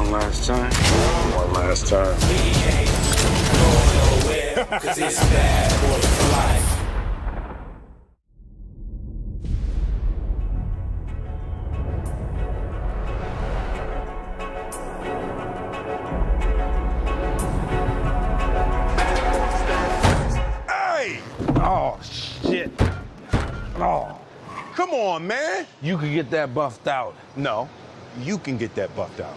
One last time. One last time. We ain't going nowhere, 'cause it's bad boy for life. Hey! Oh, shit. Oh. Come on, man. You could get that buffed out. No, you can get that buffed out.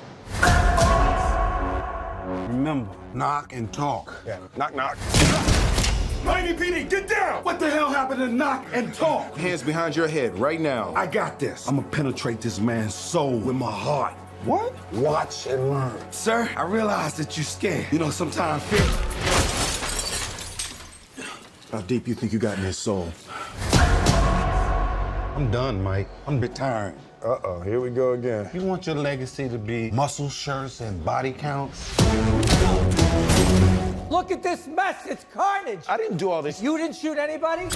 Remember, knock and talk. Yeah. Knock, knock. Miami PD, get down! What the hell happened to knock and talk? Hands behind your head right now. I got this. I'm gonna penetrate this man's soul with my heart. What? Watch and learn. Sir, I realize that you're scared. You know, sometimes fear. How deep you think you got in his soul? I'm done, Mike. I'm retiring. Uh-oh, here we go again. You want your legacy to be muscle shirts and body counts? Look at this mess. It's carnage. I didn't do all this. You didn't shoot anybody?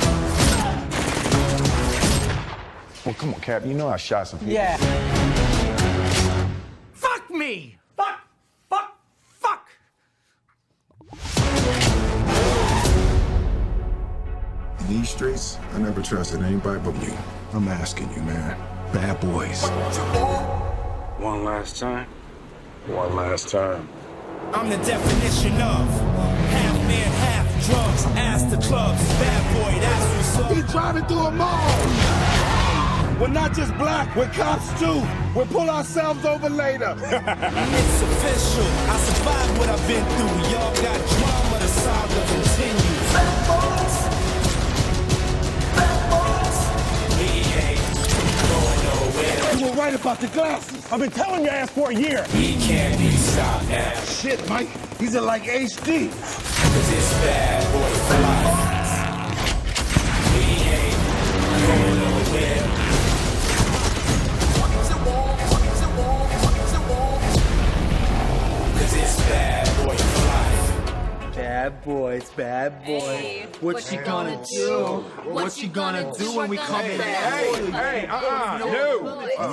Well, come on, Cap. You know I shot some people. Yeah. Fuck me! Fuck! Fuck! Fuck! In these streets, I never trusted anybody but you. I'm asking you, man. Bad boys. One last time. One last time. I'm the definition of half man, half drugs. Ask the clubs, bad boy, that's what's up. He's trying to do them all. We're not just black, we're cops too. We'll pull ourselves over later. It's official. I survived what I've been through. Y'all got drama, the saga continues. We ain't going nowhere. You were right about the glasses. I've been telling your ass for a year. We can't be stopped now. Shit, Mike, these are like HD. 'Cause it's bad boy for life. We ain't going nowhere. 'Cause it's bad boy for life. Bad boys, bad boys. Hey, What's she gonna do? What's she gonna do when we come in?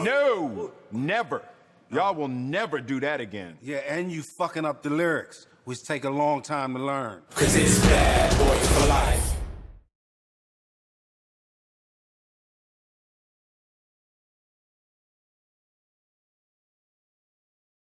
No, never. Y'all will never do that again. Yeah, and you fucking up the lyrics, which take a long time to learn. 'Cause it's bad boy for life.